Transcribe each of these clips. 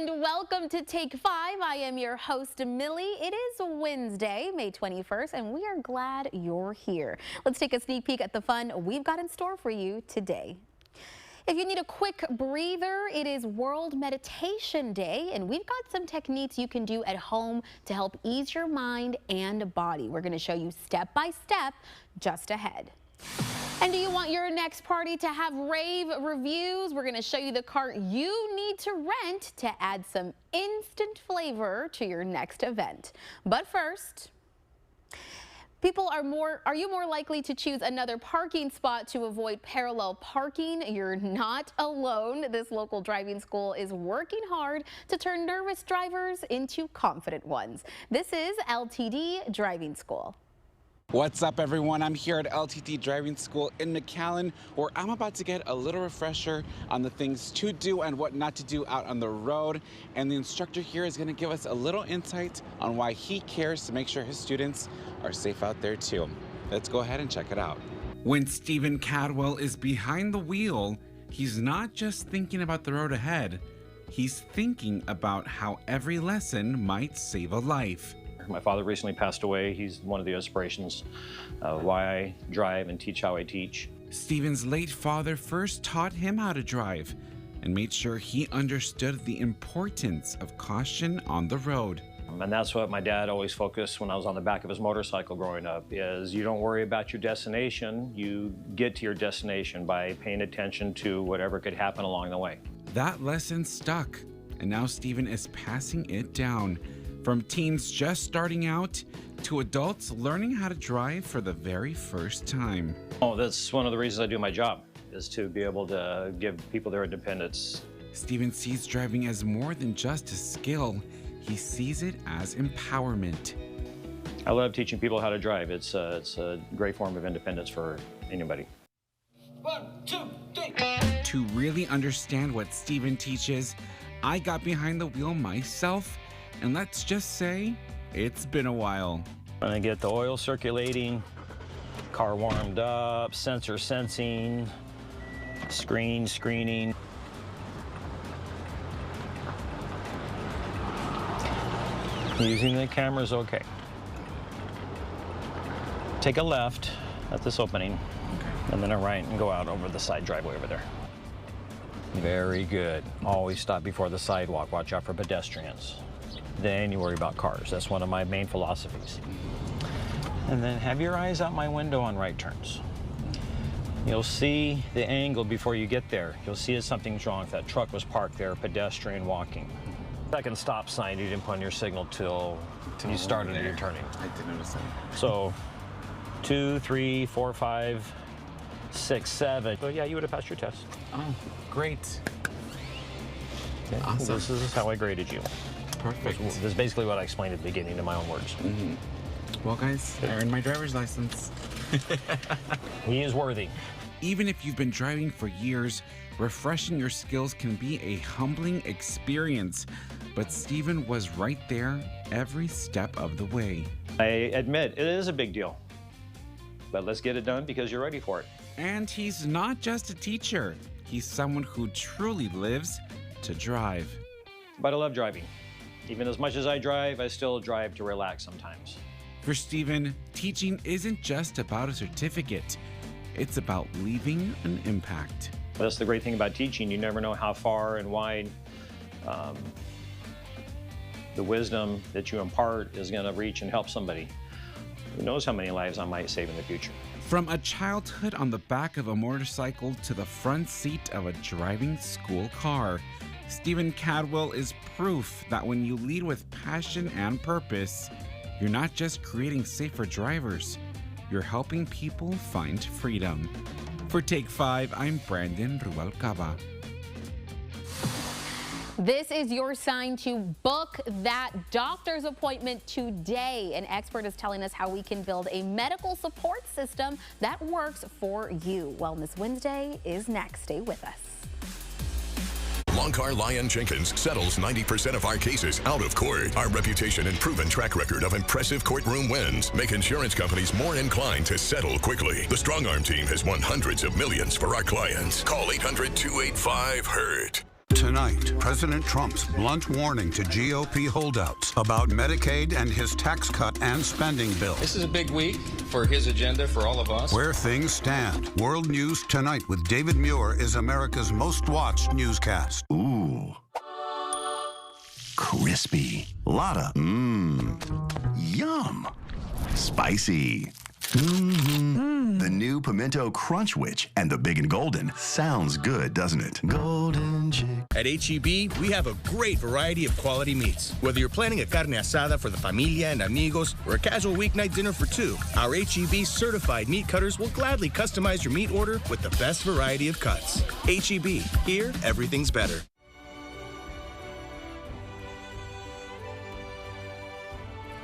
And welcome to Take 5. I am your host, Millie. It is Wednesday, May 21st, and we are glad you're here. Let's take a sneak peek at the fun we've got in store for you today. If you need a quick breather, it is World Meditation Day, and we've got some techniques you can do at home to help ease your mind and body. We're going to show you step by step just ahead. And do you want your next party to have rave reviews? We're going to show you the cart you need to rent to add some instant flavor to your next event. But first, are you more likely to choose another parking spot to avoid parallel parking? You're not alone. This local driving school is working hard to turn nervous drivers into confident ones. This is LTD Driving School. What's up, everyone? I'm here at LTD Driving School in McAllen, where I'm about to get a little refresher on the things to do and what not to do out on the road. And the instructor here is going to give us a little insight on why he cares to make sure his students are safe out there too. Let's go ahead and check it out. When Stephen Cadwell is behind the wheel, he's not just thinking about the road ahead. He's thinking about how every lesson might save a life. My father recently passed away. He's one of the inspirations of why I drive and teach how I teach. Stephen's late father first taught him how to drive and made sure he understood the importance of caution on the road. And that's what my dad always focused when I was on the back of his motorcycle growing up, is you don't worry about your destination, you get to your destination by paying attention to whatever could happen along the way. That lesson stuck, and now Stephen is passing it down. From teens just starting out to adults learning how to drive for the very first time. Oh, that's one of the reasons I do my job, is to be able to give people their independence. Stephen sees driving as more than just a skill. He sees it as empowerment. I love teaching people how to drive. It's a great form of independence for anybody. 1, 2, 3. To really understand what Stephen teaches, I got behind the wheel myself. And let's just say, it's been a while. Gonna get the oil circulating, car warmed up, sensor sensing, screening. Using the camera's okay. Take a left at this opening, and then a right and go out over the side driveway over there. Very good. Always stop before the sidewalk. Watch out for pedestrians. Then you worry about cars. That's one of my main philosophies. And then have your eyes out my window on right turns. You'll see the angle before you get there. You'll see if something's wrong. If that truck was parked there, pedestrian walking. Second stop sign you didn't put on your signal till you started your turning. I did notice that. So 2, 3, 4, 5, 6, 7. So yeah, you would have passed your test. Oh, great. Okay. Awesome. This is how I graded you. Perfect. This is basically what I explained at the beginning in my own words. Mm-hmm. Well, guys, I earned my driver's license. He is worthy. Even if you've been driving for years, refreshing your skills can be a humbling experience. But Stephen was right there every step of the way. I admit it is a big deal, but let's get it done because you're ready for it. And he's not just a teacher. He's someone who truly lives to drive. But I love driving. Even as much as I drive, I still drive to relax sometimes. For Stephen, teaching isn't just about a certificate. It's about leaving an impact. That's the great thing about teaching. You never know how far and wide the wisdom that you impart is going to reach and help somebody. Who knows how many lives I might save in the future. From a childhood on the back of a motorcycle to the front seat of a driving school car, Stephen Cadwell is proof that when you lead with passion and purpose, you're not just creating safer drivers, you're helping people find freedom. For Take 5, I'm Brandon Rubalcaba. This is your sign to book that doctor's appointment today. An expert is telling us how we can build a medical support system that works for you. Wellness Wednesday is next. Stay with us. Longcar Lyon Jenkins settles 90% of our cases out of court. Our reputation and proven track record of impressive courtroom wins make insurance companies more inclined to settle quickly. The Strong Arm team has won hundreds of millions for our clients. Call 800-285-HURT. Tonight, President Trump's blunt warning to GOP holdouts about Medicaid and his tax cut and spending bill. This is a big week for his agenda for all of us. Where things stand. World News Tonight with David Muir is America's most watched newscast. Ooh. Crispy. Lotta. Yum. Spicy. The new Pimento Crunch Witch and the Big and Golden sounds good, doesn't it? Golden Chick. At H-E-B, we have a great variety of quality meats. Whether you're planning a carne asada for the familia and amigos or a casual weeknight dinner for two, our H-E-B certified meat cutters will gladly customize your meat order with the best variety of cuts. H-E-B, here everything's better.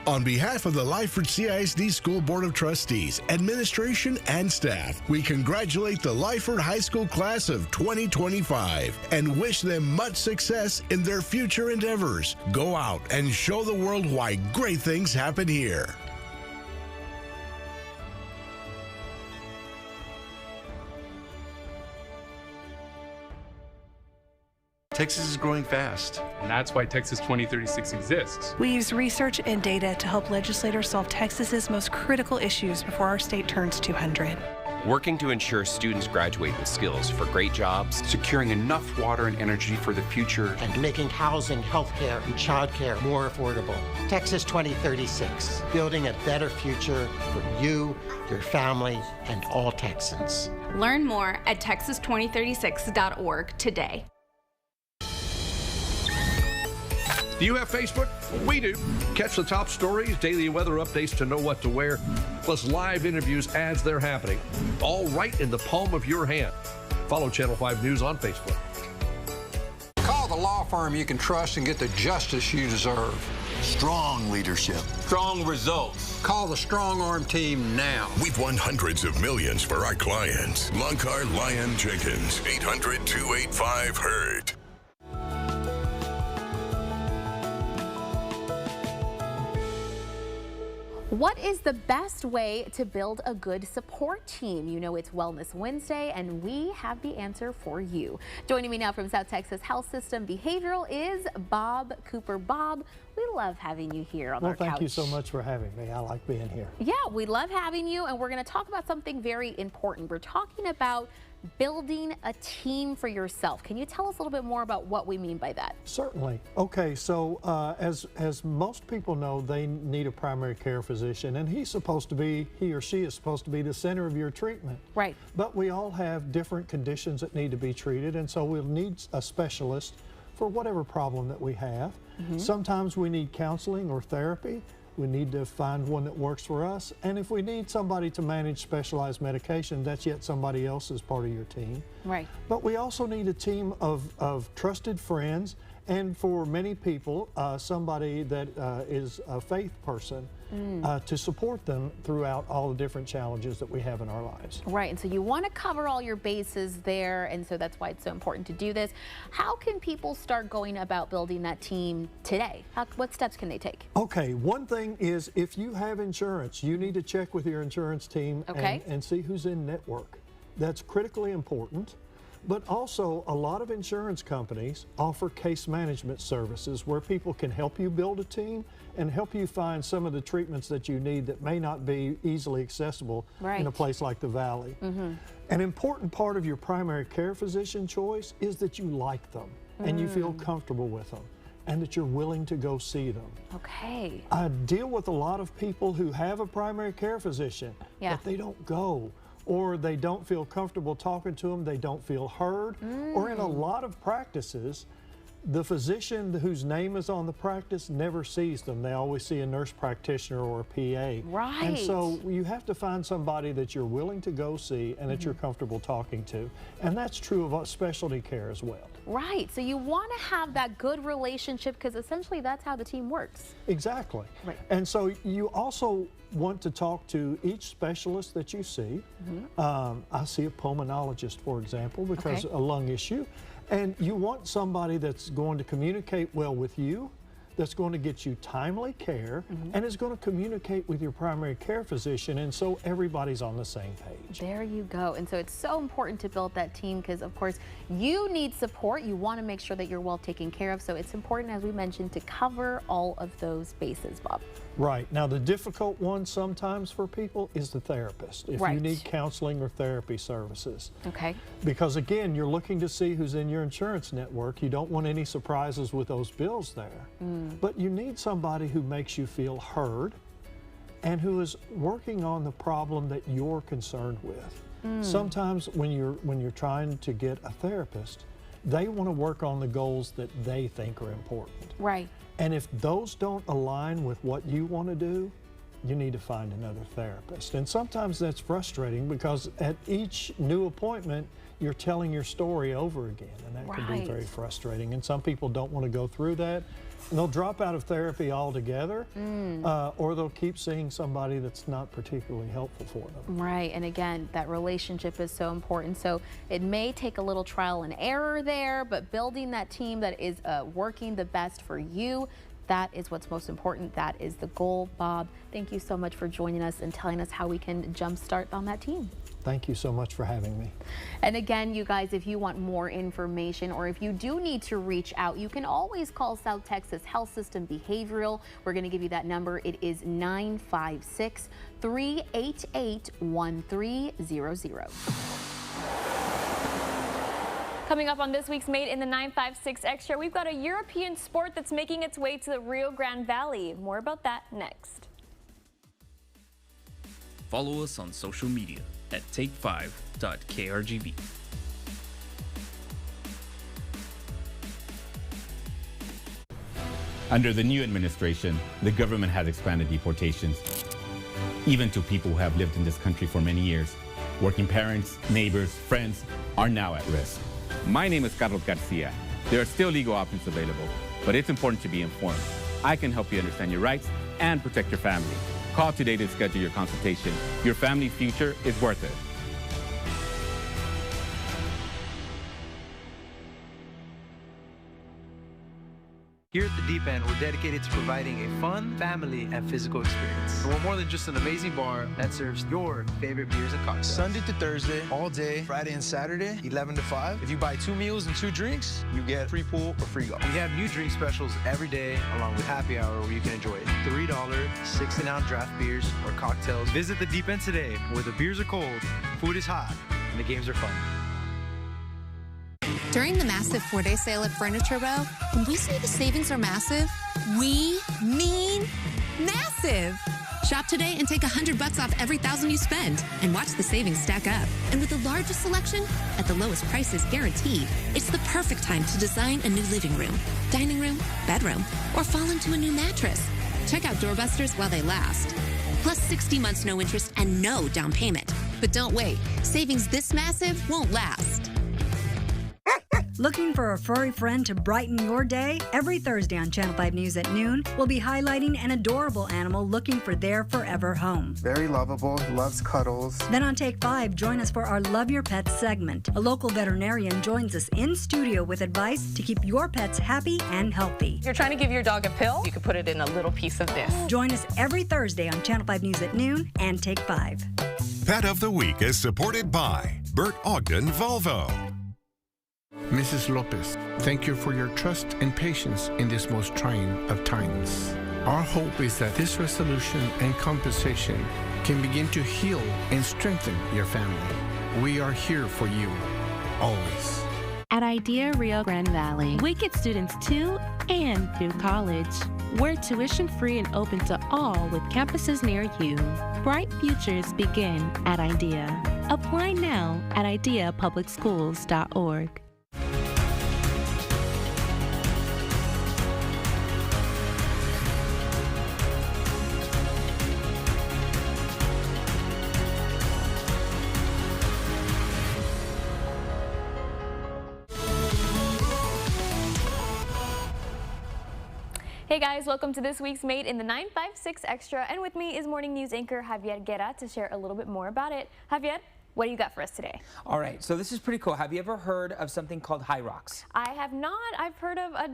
On behalf of the Lyford CISD School Board of Trustees, administration, and staff, we congratulate the Lyford High School class of 2025 and wish them much success in their future endeavors. Go out and show the world why great things happen here. Texas is growing fast. And that's why Texas 2036 exists. We use research and data to help legislators solve Texas's most critical issues before our state turns 200. Working to ensure students graduate with skills for great jobs, securing enough water and energy for the future, and making housing, healthcare, and childcare more affordable. Texas 2036, building a better future for you, your family, and all Texans. Learn more at texas2036.org today. Do you have Facebook? We do. Catch the top stories, daily weather updates to know what to wear, plus live interviews as they're happening, all right in the palm of your hand. Follow Channel 5 News on Facebook. Call the law firm you can trust and get the justice you deserve. Strong leadership. Strong results. Call the Strong Arm Team now. We've won hundreds of millions for our clients. Loncar Lyon Jenkins, 800-285-HURT. What is the best way to build a good support team? You know it's Wellness Wednesday, and we have the answer for you. Joining me now from South Texas Health System Behavioral is Bob Cooper. Bob, we love having you here on our couch. Well, thank you so much for having me. I like being here. Yeah, we love having you, and we're going to talk about something very important. We're talking about building a team for yourself. Can you tell us a little bit more about what we mean by that? Certainly. Okay, so as most people know, they need a primary care physician, and he or she is supposed to be the center of your treatment. Right. But we all have different conditions that need to be treated, and so we'll need a specialist for whatever problem that we have. Sometimes we need counseling or therapy. We need to find one that works for us. And if we need somebody to manage specialized medication, that's yet somebody else as part of your team. Right. But we also need a team of trusted friends, and for many people, somebody that is a faith person to support them throughout all the different challenges that we have in our lives. Right, and so you want to cover all your bases there, and so that's why it's so important to do this. How can people start going about building that team today? What steps can they take? Okay, one thing is if you have insurance, you need to check with your insurance team and see who's in network. That's critically important. But also, a lot of insurance companies offer case management services where people can help you build a team and help you find some of the treatments that you need that may not be easily accessible in a place like the Valley. An important part of your primary care physician choice is that you like them and you feel comfortable with them and that you're willing to go see them. Okay. I deal with a lot of people who have a primary care physician, but they don't go, or they don't feel comfortable talking to them, they don't feel heard, or in a lot of practices, the physician whose name is on the practice never sees them. They always see a nurse practitioner or a PA. Right. And so you have to find somebody that you're willing to go see and that you're comfortable talking to. And that's true of specialty care as well. Right, so you want to have that good relationship because essentially that's how the team works. Exactly. Right. And so you also want to talk to each specialist that you see. I see a pulmonologist, for example, because a lung issue. And you want somebody that's going to communicate well with you, that's going to get you timely care and is going to communicate with your primary care physician, and so everybody's on the same page. There you go. And so it's so important to build that team because, of course, you need support. You want to make sure that you're well taken care of. So it's important, as we mentioned, to cover all of those bases, Bob. Right. Now, the difficult one sometimes for people is the therapist. If you need counseling or therapy services. Okay. Because, again, you're looking to see who's in your insurance network. You don't want any surprises with those bills there. But you need somebody who makes you feel heard and who is working on the problem that you're concerned with. Sometimes when you're trying to get a therapist, they want to work on the goals that they think are important. Right. And if those don't align with what you want to do, you need to find another therapist. And sometimes that's frustrating because at each new appointment, you're telling your story over again, and that can be very frustrating. And some people don't want to go through that. And they'll drop out of therapy altogether, or they'll keep seeing somebody that's not particularly helpful for them. Right, and again, that relationship is so important. So it may take a little trial and error there, but building that team that is working the best for you, that is what's most important. That is the goal. Bob, thank you so much for joining us and telling us how we can jumpstart on that team. Thank you so much for having me. And again, you guys, if you want more information or if you do need to reach out, you can always call South Texas Health System Behavioral. We're going to give you that number. It is 956-388-1300. Coming up on this week's Made in the 956 Extra, we've got a European sport that's making its way to the Rio Grande Valley. More about that next. Follow us on social media at take5.krgv. Under the new administration, the government has expanded deportations, even to people who have lived in this country for many years. Working parents, neighbors, friends are now at risk. My name is Carlos Garcia. There are still legal options available, but it's important to be informed. I can help you understand your rights and protect your family. Call today to schedule your consultation. Your family's future is worth it. Here at the Deep End, we're dedicated to providing a fun, family, and physical experience. We're more than just an amazing bar that serves your favorite beers and cocktails. Sunday to Thursday, all day, Friday and Saturday, 11 to 5. If you buy 2 meals and 2 drinks, you get free pool or free golf. We have new drink specials every day, along with happy hour where you can enjoy $3 16-ounce draft beers or cocktails. Visit the Deep End today, where the beers are cold, food is hot, and the games are fun. During the massive 4-day sale at Furniture Row, when we say the savings are massive, we mean massive. Shop today and take $100 off every $1,000 you spend and watch the savings stack up. And with the largest selection at the lowest prices guaranteed, it's the perfect time to design a new living room, dining room, bedroom, or fall into a new mattress. Check out doorbusters while they last. Plus 60 months no interest and no down payment. But don't wait. Savings this massive won't last. Looking for a furry friend to brighten your day? Every Thursday on Channel 5 News at noon, we'll be highlighting an adorable animal looking for their forever home. Very lovable, loves cuddles. Then on Take 5, join us for our Love Your Pets segment. A local veterinarian joins us in studio with advice to keep your pets happy and healthy. If you're trying to give your dog a pill, you can put it in a little piece of this. Join us every Thursday on Channel 5 News at noon and Take 5. Pet of the Week is supported by Bert Ogden Volvo. Mrs. Lopez, thank you for your trust and patience in this most trying of times. Our hope is that this resolution and compensation can begin to heal and strengthen your family. We are here for you, always. At IDEA Rio Grande Valley, we get students to and through college. We're tuition-free and open to all with campuses near you. Bright futures begin at IDEA. Apply now at ideapublicschools.org. Hey guys, welcome to this week's Made in the 956 Extra, and with me is morning news anchor Javier Guerra to share a little bit more about it. Javier, what do you got for us today? All right, so this is pretty cool. Have you ever heard of something called High Rocks? I have not. I've heard of a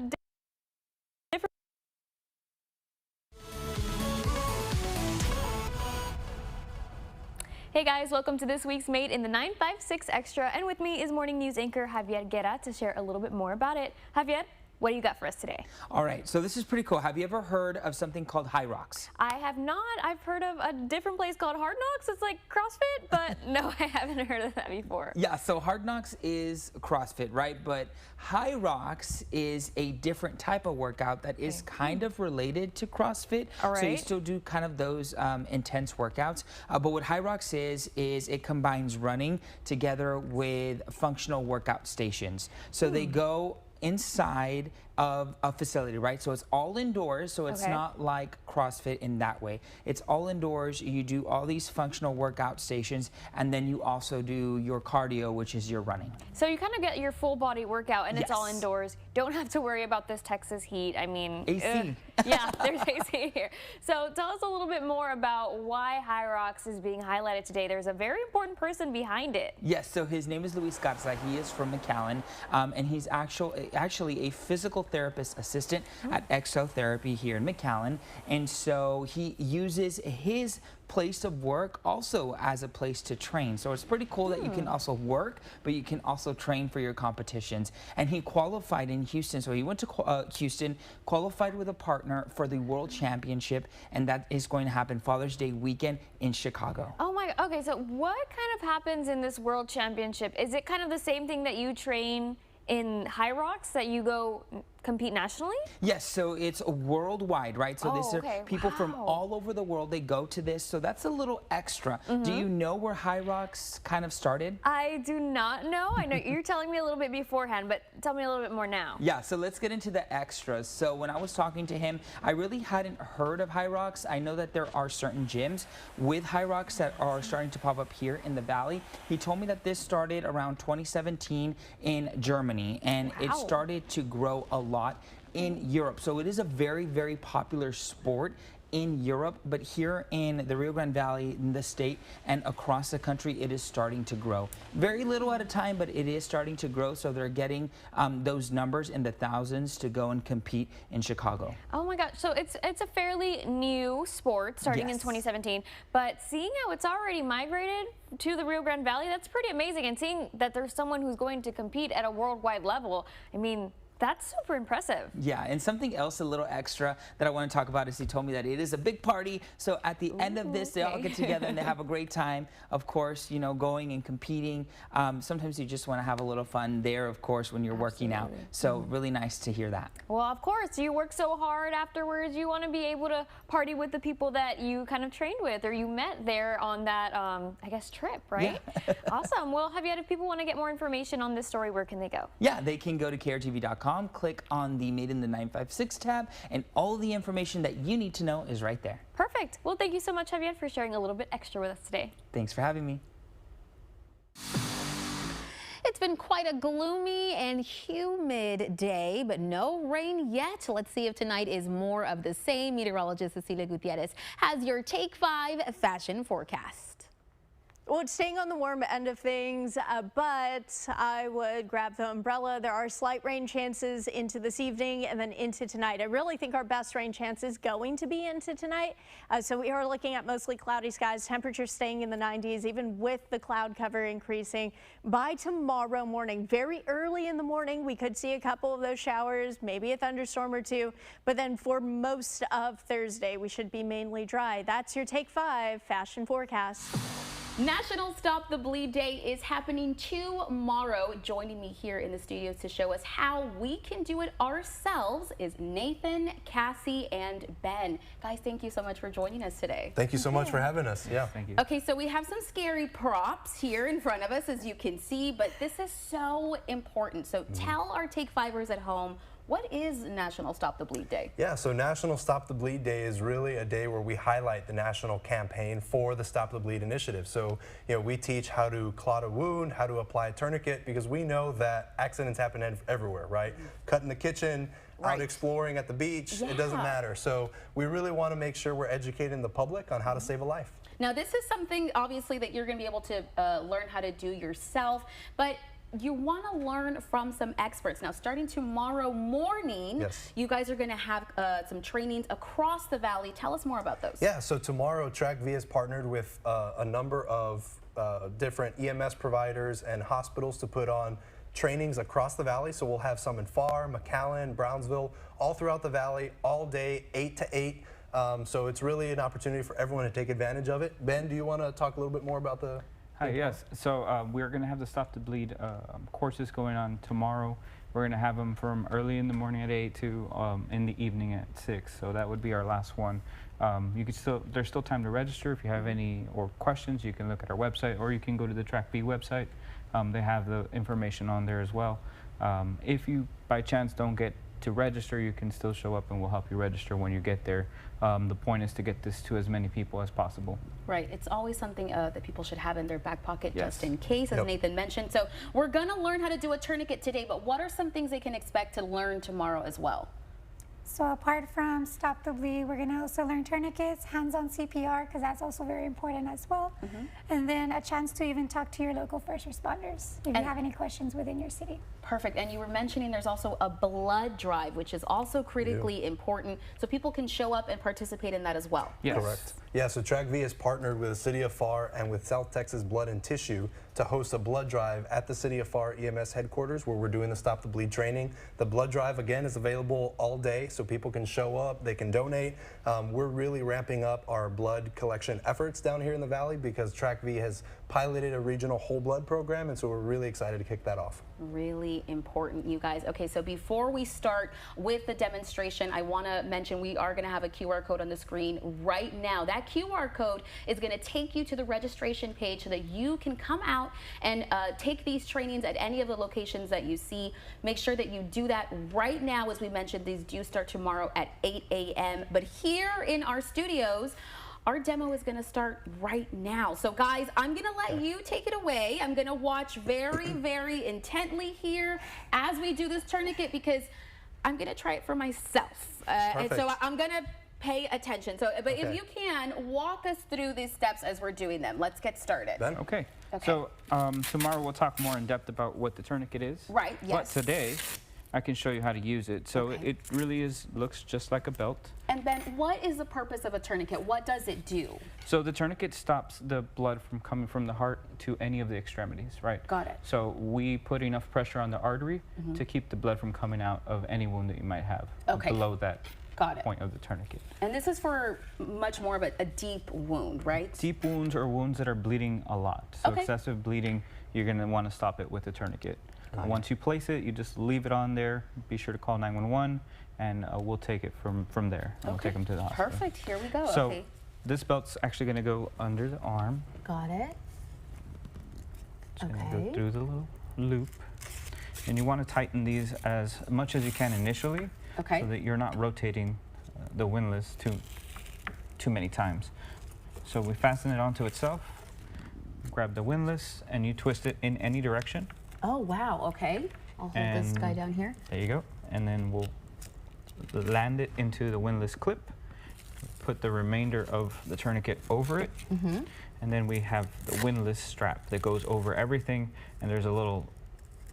Hey guys, welcome to this week's Made in the 956 Extra, and with me is morning news anchor Javier Guerra to share a little bit more about it. Javier, what do you got for us today? All right, so this is pretty cool. Have you ever heard of something called Hyrox? I have not. I've heard of a different place called Hard Knocks. It's like CrossFit, but no, I haven't heard of that before. Yeah, so Hard Knocks is CrossFit, right? But Hyrox is a different type of workout that is kind of related to CrossFit. All right. So you still do kind of those intense workouts. But what Hyrox is it combines running together with functional workout stations. So they go inside of a facility, right? So it's all indoors, so it's not like CrossFit in that way. It's all indoors. You do all these functional workout stations, and then you also do your cardio, which is your running. So you kind of get your full body workout, and it's all indoors. Don't have to worry about this Texas heat. I mean, AC. Yeah, there's AC here. So tell us a little bit more about why Hyrox is being highlighted today. There's a very important person behind it. Yes, so his name is Luis Garza. He is from McAllen, and he's actually a physical therapist assistant at Exotherapy here in McAllen. And so he uses his place of work also as a place to train. So it's pretty cool that you can also work, but you can also train for your competitions. And he qualified in Houston. So he went to Houston, qualified with a partner for the World Championship, and that is going to happen Father's Day weekend in Chicago. Oh my, okay, so what kind of happens in this World Championship? Is it kind of the same thing that you train in Hyrox, that you go compete nationally? Yes, so it's worldwide, right? So these are people from all over the world. They go to this, so that's a little extra. Do you know where Hyrox kind of started? I do not know. I know you're telling me a little bit beforehand, but tell me a little bit more now. Yeah, so let's get into the extras. So when I was talking to him, I really hadn't heard of Hyrox. I know that there are certain gyms with Hyrox that are starting to pop up here in the Valley. He told me that this started around 2017 in Germany, and it started to grow a lot in Europe. So it is a very, very popular sport in Europe, but here in the Rio Grande Valley, in the state, and across the country, it is starting to grow. Very little at a time, but it is starting to grow, so they're getting those numbers in the thousands to go and compete in Chicago. Oh my gosh, so it's a fairly new sport starting in 2017, but seeing how it's already migrated to the Rio Grande Valley, that's pretty amazing, and seeing that there's someone who's going to compete at a worldwide level, I mean, that's super impressive. Yeah, and something else a little extra that I want to talk about is he told me that it is a big party. So at the end of this, they all get together and they have a great time. Of course, you know, going and competing. Sometimes you just want to have a little fun there, of course, when you're working out. So really nice to hear that. Well, of course, you work so hard afterwards. You want to be able to party with the people that you kind of trained with or you met there on that, I guess, trip, right? Yeah. Awesome. Well, Javier, if people want to get more information on this story, where can they go? Yeah, they can go to KRTV.com. Click on the Made in the 956 tab, and all the information that you need to know is right there. Perfect. Well, thank you so much, Javier, for sharing a little bit extra with us today. Thanks for having me. It's been quite a gloomy and humid day, but no rain yet. Let's see if tonight is more of the same. Meteorologist Cecilia Gutierrez has your Take 5 fashion forecast. Well, it's staying on the warm end of things, but I would grab the umbrella. There are slight rain chances into this evening and then into tonight. I really think our best rain chance is going to be into tonight. So we are looking at mostly cloudy skies, temperatures staying in the 90s, even with the cloud cover increasing. By tomorrow morning, very early in the morning, we could see a couple of those showers, maybe a thunderstorm or two. But then for most of Thursday, we should be mainly dry. That's your Take 5 fashion forecast. National Stop the Bleed Day is happening tomorrow. Joining me here in the studios to show us how we can do it ourselves is Nathan, Cassie, and Ben. Guys, thank you so much for joining us today. Thank you so much for having us. Yeah, thank you. Okay, so we have some scary props here in front of us, as you can see, but this is so important. So tell our Take 5ers at home, what is National Stop the Bleed Day? Yeah, so National Stop the Bleed Day is really a day where we highlight the national campaign for the Stop the Bleed initiative. So, you know, we teach how to clot a wound, how to apply a tourniquet, because we know that accidents happen everywhere, right? Cut in the kitchen, out exploring at the beach, it doesn't matter. So we really want to make sure we're educating the public on how to save a life. Now, this is something, obviously, that you're going to be able to learn how to do yourself, but you want to learn from some experts. Now, starting tomorrow morning, you guys are going to have some trainings across the valley. Tell us more about those. Yeah, so tomorrow TrackV has partnered with a number of different EMS providers and hospitals to put on trainings across the valley. So we'll have some in Pharr, McAllen, Brownsville, all throughout the valley, all day, 8 to 8. So it's really an opportunity for everyone to take advantage of it. Ben, do you want to talk a little bit more about the... Hi, yes. So we're going to have the Stop the Bleed courses going on tomorrow. We're going to have them from early in the morning at 8 to in the evening at 6. So that would be our last one. You can there's still time to register. If you have any questions, you can look at our website, or you can go to the TrackV website. They have the information on there as well. If you by chance don't get to register, you can still show up and we'll help you register when you get there. The point is to get this to as many people as possible. Right, it's always something that people should have in their back pocket just in case, as Nathan mentioned. So we're gonna learn how to do a tourniquet today, but what are some things they can expect to learn tomorrow as well? So apart from Stop the Bleed, we're going to also learn tourniquets, hands-on CPR, because that's also very important as well. And then a chance to even talk to your local first responders if you have any questions within your city. Perfect. And you were mentioning there's also a blood drive, which is also critically important, so people can show up and participate in that as well. Yes. Correct. Yeah, so TrackV has partnered with the City of Pharr and with South Texas Blood and Tissue to host a blood drive at the City of Pharr EMS headquarters, where we're doing the Stop the Bleed training. The blood drive, again, is available all day, so people can show up, they can donate. We're really ramping up our blood collection efforts down here in the Valley because TrackV has piloted a regional whole blood program, and so we're really excited to kick that off. Really important, you guys. Okay, so before we start with the demonstration, I want to mention we are going to have a QR code on the screen right now. That QR code is going to take you to the registration page so that you can come out and take these trainings at any of the locations that you see. Make sure that you do that right now. As we mentioned, these do start tomorrow at 8 a.m. But here in our studios, our demo is going to start right now. So guys, I'm going to let you take it away. I'm going to watch very, very intently here as we do this tourniquet because I'm going to try it for myself. And so I'm going to pay attention. So, but if you can, walk us through these steps as we're doing them. Let's get started. Ben? Okay. So tomorrow we'll talk more in depth about what the tourniquet is. Right, yes. But today, I can show you how to use it. So it really looks just like a belt. And Ben, what is the purpose of a tourniquet? What does it do? So the tourniquet stops the blood from coming from the heart to any of the extremities, right? Got it. So we put enough pressure on the artery to keep the blood from coming out of any wound that you might have below that point of the tourniquet. And this is for much more of a deep wound, right? Deep wounds or wounds that are bleeding a lot. So excessive bleeding, you're going to want to stop it with a tourniquet. Once you place it, you just leave it on there. Be sure to call 911, and we'll take it from there. We'll take them to the hospital. Perfect. Here we go. So this belt's actually going to go under the arm. Got it. It's going to go through the little loop. And you want to tighten these as much as you can initially so that you're not rotating the windlass too many times. So we fasten it onto itself, grab the windlass, and you twist it in any direction. Oh, wow. Okay. I'll hold this guy down here. There you go. And then we'll land it into the windlass clip, put the remainder of the tourniquet over it, and then we have the windlass strap that goes over everything, and there's a little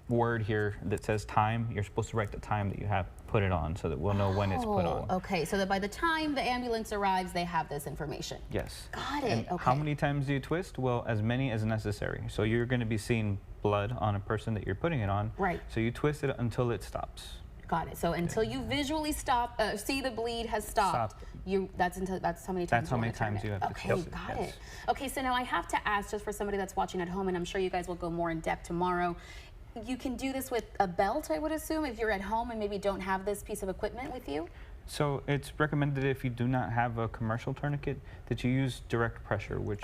word here that says time. You're supposed to write the time that you have put it on so that we'll know when it's put on. Okay, so that by the time the ambulance arrives, they have this information. Yes. Got it. And how many times do you twist? Well, as many as necessary. So you're going to be seeing blood on a person that you're putting it on. Right. So you twist it until it stops. Got it. So until you visually see the bleed has stopped. That's how many times. That's how many times you have to twist it. Got it. Okay, so now I have to ask, just for somebody that's watching at home, and I'm sure you guys will go more in depth tomorrow. You can do this with a belt, I would assume, if you're at home and maybe don't have this piece of equipment with you? So it's recommended if you do not have a commercial tourniquet that you use direct pressure, which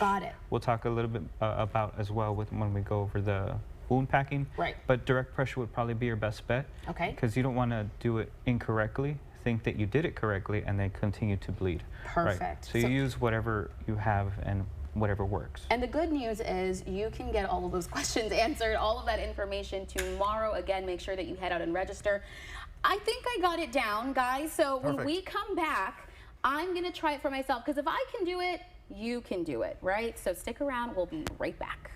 we'll talk a little bit about as well when we go over the wound packing. Right. But direct pressure would probably be your best bet. Okay. Because you don't want to do it incorrectly, think that you did it correctly, and then continue to bleed. Perfect. Right? So you use whatever you have and whatever works. And the good news is you can get all of those questions answered, all of that information tomorrow. Again, make sure that you head out and register. I think I got it down, guys. So when we come back, I'm going to try it for myself, because if I can do it, you can do it, right? So stick around. We'll be right back.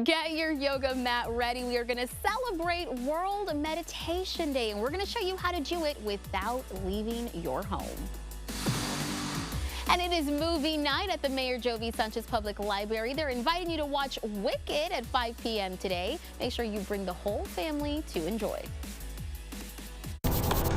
Get your yoga mat ready. We are going to celebrate World Meditation Day, and we're going to show you how to do it without leaving your home. And it is movie night at the Mayor Jovi Sanchez Public Library. They're inviting you to watch Wicked at 5 p.m. today. Make sure you bring the whole family to enjoy.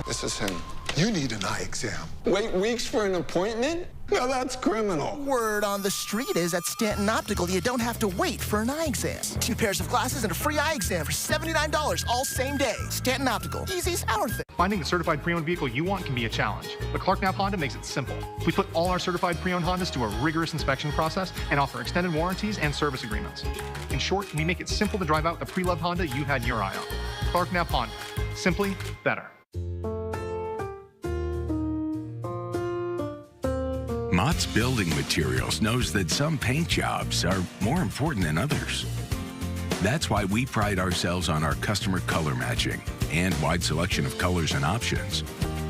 This is him. You need an eye exam. Wait weeks for an appointment? Now that's criminal. Word on the street is at Stanton Optical, you don't have to wait for an eye exam. 2 pairs of glasses and a free eye exam for $79 all same day. Stanton Optical, easy as our thing. Finding the certified pre-owned vehicle you want can be a challenge, but Clark Knapp Honda makes it simple. We put all our certified pre-owned Hondas through a rigorous inspection process and offer extended warranties and service agreements. In short, we make it simple to drive out the pre-loved Honda you had your eye on. Clark Knapp Honda, simply better. Mott's Building Materials knows that some paint jobs are more important than others. That's why we pride ourselves on our customer color matching and wide selection of colors and options.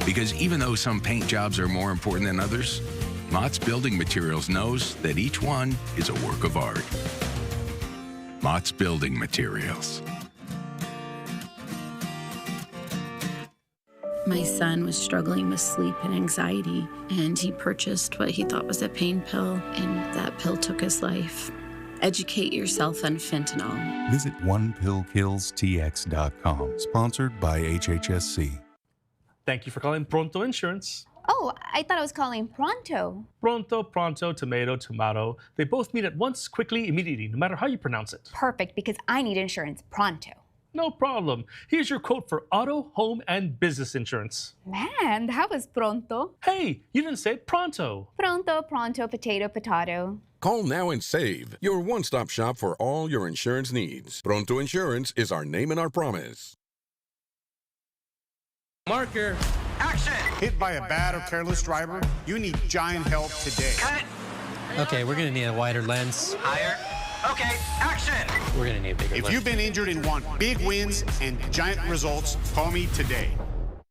Because even though some paint jobs are more important than others, Mott's Building Materials knows that each one is a work of art. Mott's Building Materials. My son was struggling with sleep and anxiety, and he purchased what he thought was a pain pill, and that pill took his life. Educate yourself on fentanyl. Visit OnePillKillsTX.com, sponsored by HHSC. Thank you for calling Pronto Insurance. Oh, I thought I was calling Pronto. Pronto, tomato. They both mean at once, quickly, immediately, no matter how you pronounce it. Perfect, because I need insurance pronto. No problem. Here's your quote for auto, home, and business insurance. Man, that was pronto. Hey, you didn't say pronto. Pronto, potato. Call now and save. Your one-stop shop for all your insurance needs. Pronto Insurance is our name and our promise. Marker. Action! Hit by a bad or careless driver? You need giant help today. Cut. Okay, we're gonna need a wider lens. Higher. Okay, action! We're gonna need a bigger lens. If you've been injured and want big wins and giant results, call me today.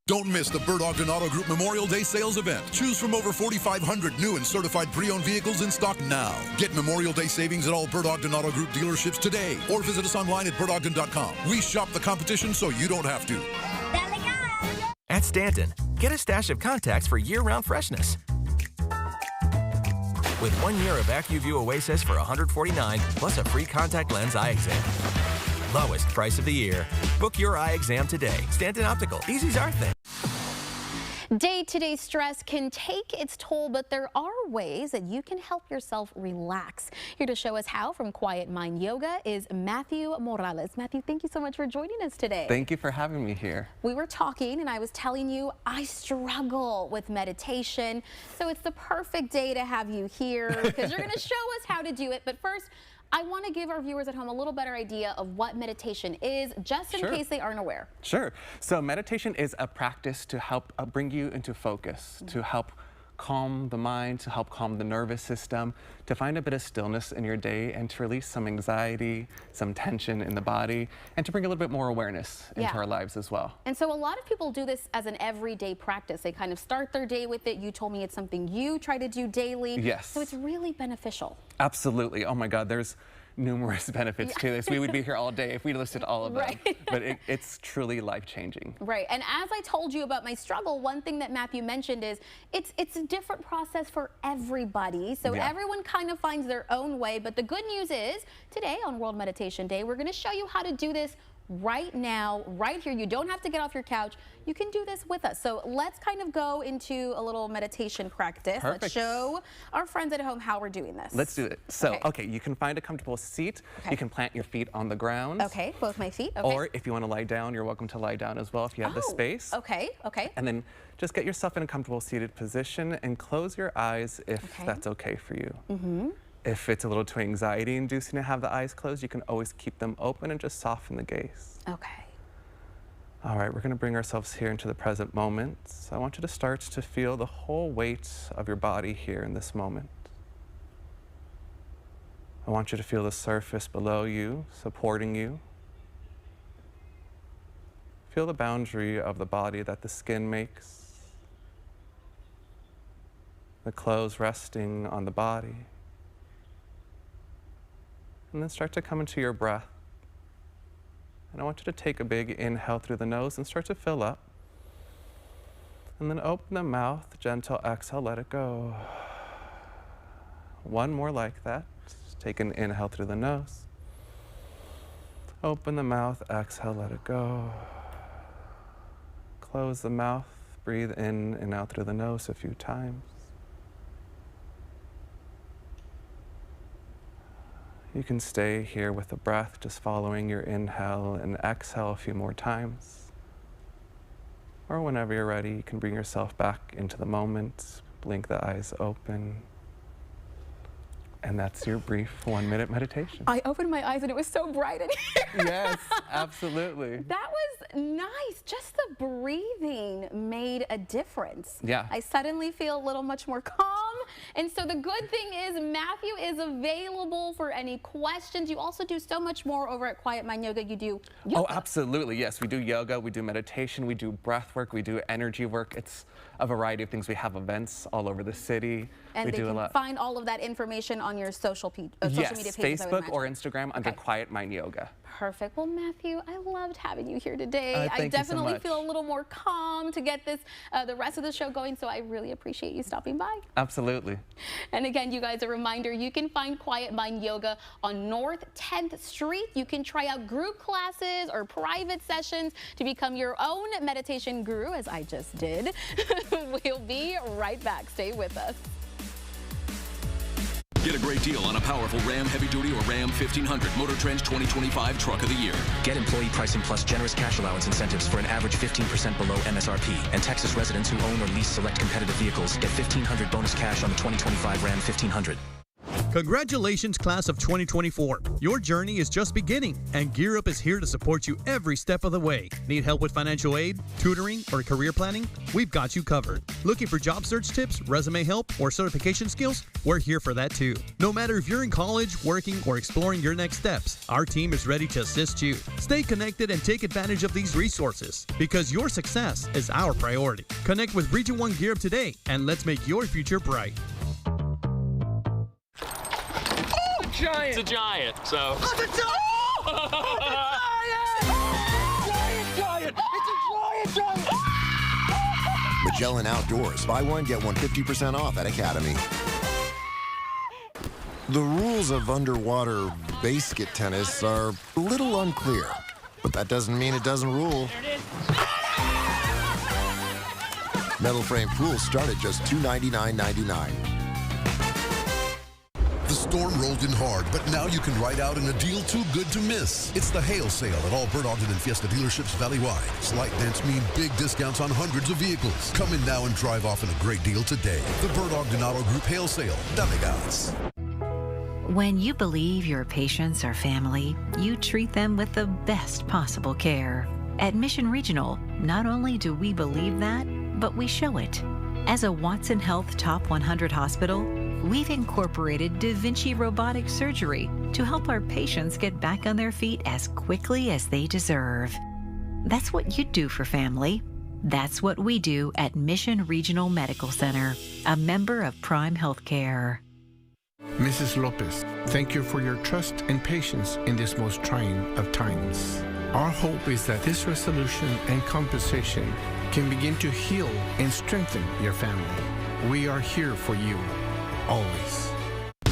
Don't miss the Bert Ogden Auto Group Memorial Day sales event. Choose from over 4,500 new and certified pre-owned vehicles in stock now. Get Memorial Day savings at all Bert Ogden Auto Group dealerships today, or visit us online at bertogden.com. We shop the competition so you don't have to. At Stanton, get a stash of contacts for year-round freshness. With 1 year of AccuView Oasis for $149, plus a free contact lens eye exam. Lowest price of the year. Book your eye exam today. Stanton Optical. Easy's our thing. Day-to-day stress can take its toll, but there are ways that you can help yourself relax. Here to show us how from Quiet Mind Yoga is Matthew Morales. Matthew, thank you so much for joining us today. Thank you for having me here. We were talking and I was telling you I struggle with meditation, so it's the perfect day to have you here because you're going to show us how to do it. But first, I want to give our viewers at home a little better idea of what meditation is, just in case they aren't aware. Sure. So meditation is a practice to help bring you into focus, to help calm the mind, to help calm the nervous system, to find a bit of stillness in your day and to release some anxiety, some tension in the body, and to bring a little bit more awareness into our lives as well. And so a lot of people do this as an everyday practice. They kind of start their day with it. You told me it's something you try to do daily. Yes. So it's really beneficial. Absolutely. Oh my God, there's numerous benefits to this. We would be here all day if we listed all of them. But it's truly life-changing. Right. And as I told you about my struggle, one thing that Matthew mentioned is it's a different process for everybody. So everyone kind of finds their own way. But the good news is today on World Meditation Day, we're going to show you how to do this right now, right here. You don't have to get off your couch. You can do this with us. So let's kind of go into a little meditation practice. Perfect. Let's show our friends at home how we're doing this. Let's do it. So, okay, you can find a comfortable seat. You can plant your feet on the ground. Okay, both my feet. Okay. Or if you want to lie down, you're welcome to lie down as well if you have the space. Okay, okay. And then just get yourself in a comfortable seated position and close your eyes if that's okay for you. Mm-hmm. If it's a little too anxiety-inducing to have the eyes closed, you can always keep them open and just soften the gaze. Okay. All right, we're going to bring ourselves here into the present moment. So I want you to start to feel the whole weight of your body here in this moment. I want you to feel the surface below you, supporting you. Feel the boundary of the body that the skin makes. The clothes resting on the body. And then start to come into your breath. And I want you to take a big inhale through the nose and start to fill up. And then open the mouth, gentle exhale, let it go. One more like that. Just take an inhale through the nose. Open the mouth, exhale, let it go. Close the mouth, breathe in and out through the nose a few times. You can stay here with the breath, just following your inhale and exhale a few more times. Or whenever you're ready, you can bring yourself back into the moment, blink the eyes open. And that's your brief 1-minute meditation. I opened my eyes and it was so bright in here. Yes, absolutely. That was nice. Just the breathing made a difference. Yeah. I suddenly feel a little much more calm. And so the good thing is Matthew is available for any questions. You also do so much more over at Quiet Mind Yoga. You do yoga. Oh, absolutely. Yes, we do yoga, we do meditation, we do breath work, we do energy work. It's a variety of things. We have events all over the city. And we they do can a lot. find all of that information on your social media pages. Yes, Facebook or Instagram under Quiet Mind Yoga. Perfect. Well, Matthew, I loved having you here today. Thank I you so definitely much. feel a little more calm to get this, the rest of the show going, so I really appreciate you stopping by. Absolutely. And again, you guys, a reminder, you can find Quiet Mind Yoga on North 10th Street. You can try out group classes or private sessions to become your own meditation guru, as I just did. We'll be right back. Stay with us. Get a great deal on a powerful Ram Heavy Duty or Ram 1500 Motor Trend's 2025 Truck of the Year. Get employee pricing plus generous cash allowance incentives for an average 15% below MSRP. And Texas residents who own or lease select competitive vehicles get $1,500 bonus cash on the 2025 Ram 1500. Congratulations, class of 2024. Your journey is just beginning, and Gear Up is here to support you every step of the way. Need help with financial aid, tutoring, or career planning? We've got you covered. Looking for job search tips, resume help, or certification skills? We're here for that too. No matter if you're in college, working, or exploring your next steps, our team is ready to assist you. Stay connected and take advantage of these resources, because your success is our priority. Connect with Region 1 Gear Up today, and let's make your future bright. Giant. It's a giant, so. Oh, it's a giant! Oh, it's a giant! It's a giant! Magellan Outdoors. Buy one, get one 50% off at Academy. The rules of underwater basket tennis are a little unclear, but that doesn't mean it doesn't rule. Metal frame pools start at just $299.99. The storm rolled in hard, but now you can ride out in a deal too good to miss. It's the hail sale at all Bert Ogden and Fiesta dealerships valley-wide. Slight dents mean big discounts on hundreds of vehicles. Come in now and drive off in a great deal today. The Bert Ogden Auto Group hail sale. Dale gas. When you believe your patients are family, you treat them with the best possible care. At Mission Regional, not only do we believe that, but we show it. As a Watson Health Top 100 hospital, we've incorporated Da Vinci robotic surgery to help our patients get back on their feet as quickly as they deserve. That's what you do for family. That's what we do at Mission Regional Medical Center, a member of Prime Healthcare. Mrs. Lopez, thank you for your trust and patience in this most trying of times. Our hope is that this resolution and compensation can begin to heal and strengthen your family. We are here for you, always.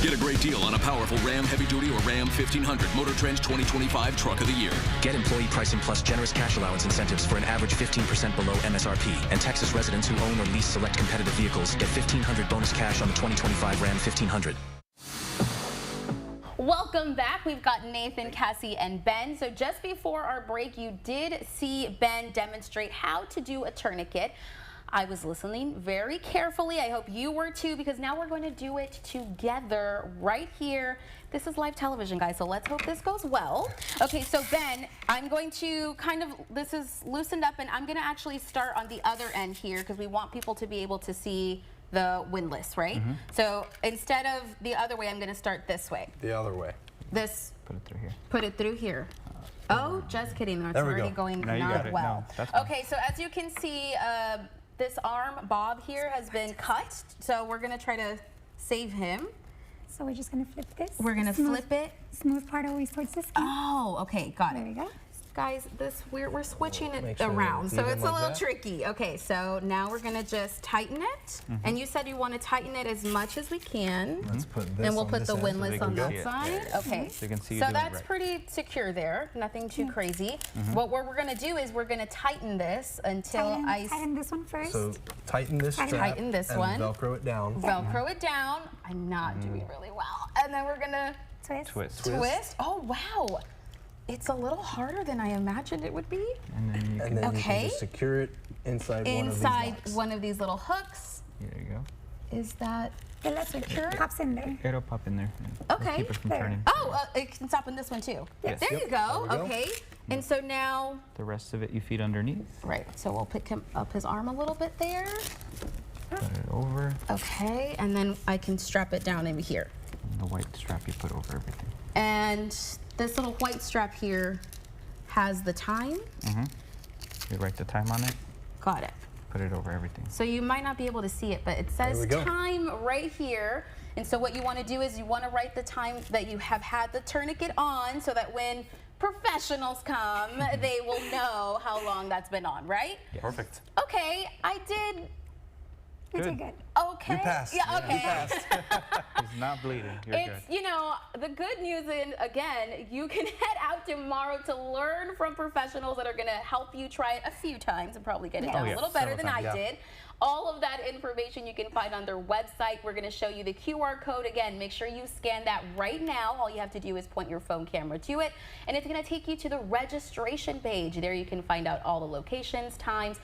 Get a great deal on a powerful Ram Heavy Duty or Ram 1500 Motor Trend's 2025 Truck of the Year. Get employee pricing plus generous cash allowance incentives for an average 15% below MSRP. And Texas residents who own or lease select competitive vehicles get $1,500 bonus cash on the 2025 Ram 1500. Welcome back. We've got Nathan, Cassie, and Ben. So just before our break, you did see Ben demonstrate how to do a tourniquet. I was listening very carefully. I hope you were too, because now we're going to do it together right here. This is live television, guys, so let's hope this goes well. Okay, so Ben, I'm going to this is loosened up, and I'm going to actually start on the other end here because we want people to be able to see the windlass, right? Mm-hmm. So instead of the other way, I'm going to start this way. The other way. This. Put it through here. Put it through here. Oh, just kidding. It's already going not well. No, okay, so as you can see, this arm bob here has been cut. So we're going to try to save him. So we're just gonna flip this. We're gonna flip it. Smooth part always towards the skin. Oh, okay, got it. There we go. Guys, we're switching it sure around, it's so even it's a like little that. tricky. Okay, so now we're gonna just tighten it. And you said you want to tighten it as much as we can. Let's put this And we'll on put this the end. windlass on that see it. side. Okay. So you can see you So doing it that's right. pretty secure there. Nothing too crazy. What we're gonna do is we're gonna tighten this until Tighten this one first. So tighten this strap Tighten this and one. Velcro it down. Velcro it down. I'm not doing really well. And then we're gonna twist. twist. Oh wow. It's a little harder than I imagined it would be. And then you can, You can just secure it inside one of these little hooks. there you go. Is that secure? Pops in there. It'll pop in there. It'll Okay. keep it from turning. Oh, it can stop in this one too. Yes. There you go. There we go. Okay. And so now, The rest of it you feed underneath. right, so we'll pick him up his arm a little bit there. Put it over. Okay, and then I can strap it down in here. And the white strap you put over everything. And this little white strap here has the time. You write the time on it. Got it. Put it over everything. So you might not be able to see it, but it says we go. time right here. And so what you want to do is you want to write the time that you have had the tourniquet on so that when professionals come, they will know how long that's been on, right? Perfect. Okay, I did. You did good. Okay. You passed. Yeah, okay. You passed. It's not bleeding. You're good. It's, you know, the good news is, again, you can head out tomorrow to learn from professionals that are going to help you try it a few times and probably get it done a little better than I did. All of that information you can find on their website. We're going to show you the QR code again. Make sure you scan that right now. All you have to do is point your phone camera to it, and it's going to take you to the registration page. There you can find out all the locations, times,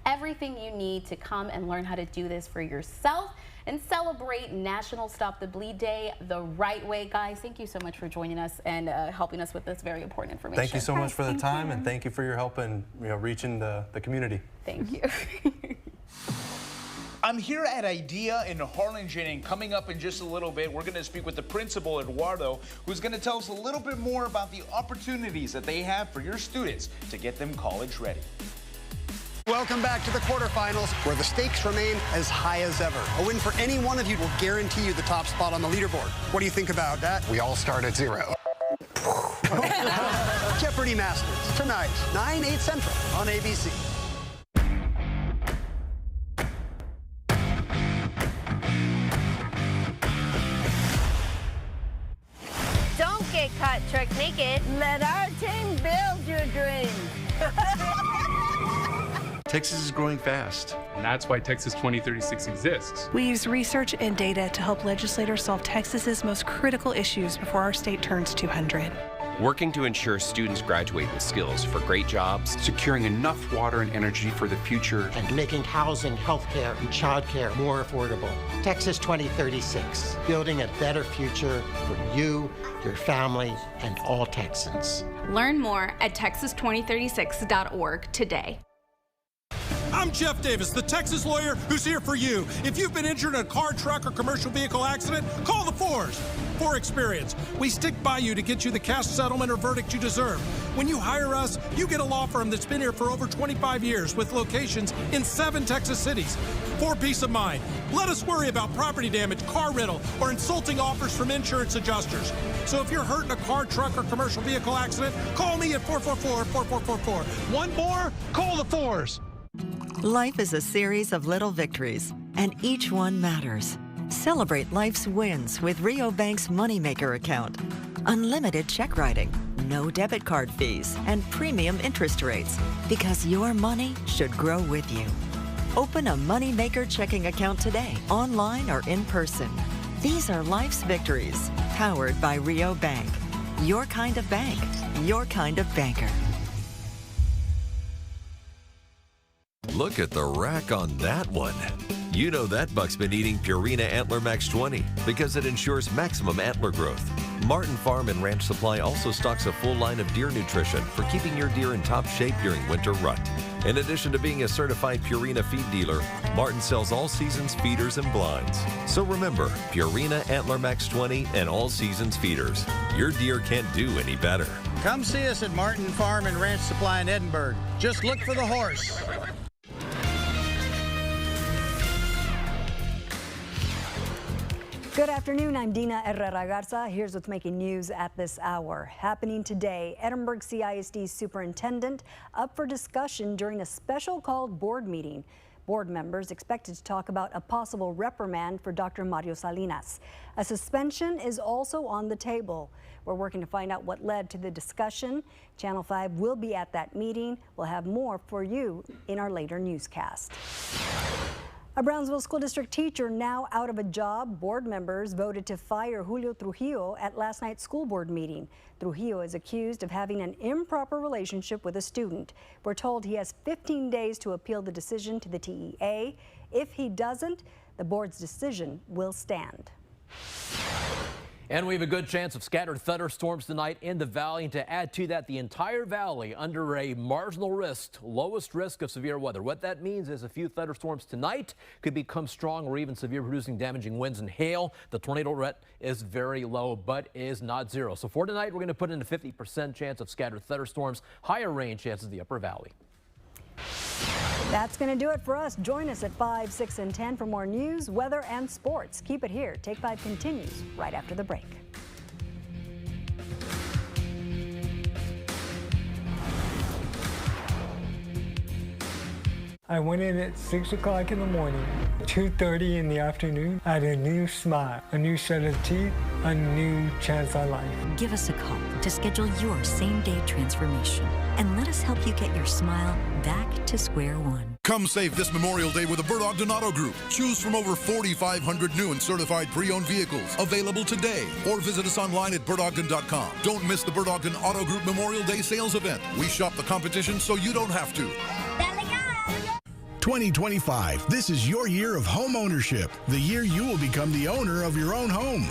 everything you need to come and learn how to do this for yourself and celebrate National Stop the Bleed Day the right way. Guys, thank you so much for joining us and helping us with this very important information. Thank you so much for the time, and thank you for your help in reaching the community. Thank you. I'm here at IDEA in Harlingen, and coming up in just a little bit, we're going to speak with the principal, Eduardo, who's going to tell us a little bit more about the opportunities that they have for your students to get them college ready. Welcome back to the quarterfinals, where the stakes remain as high as ever. A win for any one of you will guarantee you the top spot on the leaderboard. What do you think about that? We all start at 0. Jeopardy Masters, tonight, 9/8 Central on ABC. Don't get caught trick naked. Let our team build your dreams. Texas is growing fast. And that's why Texas 2036 exists. We use research and data to help legislators solve Texas's most critical issues before our state turns 200. Working to ensure students graduate with skills for great jobs, securing enough water and energy for the future, and making housing, healthcare, and childcare more affordable. Texas 2036, building a better future for you, your family, and all Texans. Learn more at texas2036.org today. I'm Jeff Davis, the Texas lawyer who's here for you. If you've been injured in a car, truck, or commercial vehicle accident, call the Fours. For experience, we stick by you to get you the cash settlement or verdict you deserve. When you hire us, you get a law firm that's been here for over 25 years with locations in 7 Texas cities. For peace of mind, let us worry about property damage, car rental, or insulting offers from insurance adjusters. So if you're hurt in a car, truck, or commercial vehicle accident, call me at 444-4444. One more, call the Fours. Life is a series of little victories, and each one matters. Celebrate life's wins with Rio Bank's Moneymaker account. Unlimited check writing, no debit card fees, and premium interest rates, because your money should grow with you. Open a Moneymaker checking account today, online or in person. These are life's victories, powered by Rio Bank. Your kind of bank, your kind of banker. Look at the rack on that one. You know that buck's been eating Purina Antler Max 20 because it ensures maximum antler growth. Martin Farm and Ranch Supply also stocks a full line of deer nutrition for keeping your deer in top shape during winter rut. In addition to being a certified Purina feed dealer, Martin sells all seasons feeders and blinds. So remember, Purina Antler Max 20 and all seasons feeders. Your deer can't do any better. Come see us at Martin Farm and Ranch Supply in Edinburgh. Just look for the horse. Good afternoon, I'm Dina Herrera Garza. Here's what's making news at this hour. Happening today, Edinburg CISD superintendent up for discussion during a special called board meeting. Board members expected to talk about a possible reprimand for Dr. Mario Salinas. A suspension is also on the table. We're working to find out what led to the discussion. Channel 5 will be at that meeting. We'll have more for you in our later newscast. A Brownsville School District teacher now out of a job. Board members voted to fire Julio Trujillo at last night's school board meeting. Trujillo is accused of having an improper relationship with a student. We're told he has 15 days to appeal the decision to the TEA. If he doesn't, the board's decision will stand. And we have a good chance of scattered thunderstorms tonight in the valley. And to add to that, the entire valley under a marginal risk, lowest risk of severe weather. What that means is a few thunderstorms tonight could become strong or even severe, producing damaging winds and hail. The tornado threat is very low, but is not zero. So for tonight, we're going to put in a 50% chance of scattered thunderstorms, higher rain chances in the upper valley. That's going to do it for us. Join us at 5, 6, and 10 for more news, weather, and sports. Keep it here. Take 5 continues right after the break. I went in at 6 o'clock in the morning, 2:30 in the afternoon. I had a new smile, a new set of teeth, a new chance at life. Give us a call to schedule your same-day transformation and let us help you get your smile back to square one. Come save this Memorial Day with the Bert Ogden Auto Group. Choose from over 4,500 new and certified pre-owned vehicles available today, or visit us online at bertogden.com. Don't miss the Bert Ogden Auto Group Memorial Day sales event. We shop the competition so you don't have to. 2025, this is your year of home ownership, the year you will become the owner of your own home.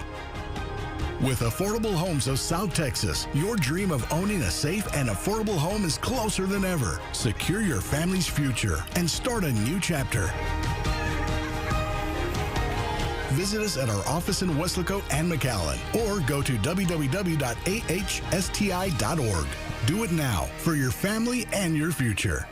With Affordable Homes of South Texas, your dream of owning a safe and affordable home is closer than ever. Secure your family's future and start a new chapter. Visit us at our office in Weslaco and McAllen, or go to www.ahsti.org. Do it now for your family and your future.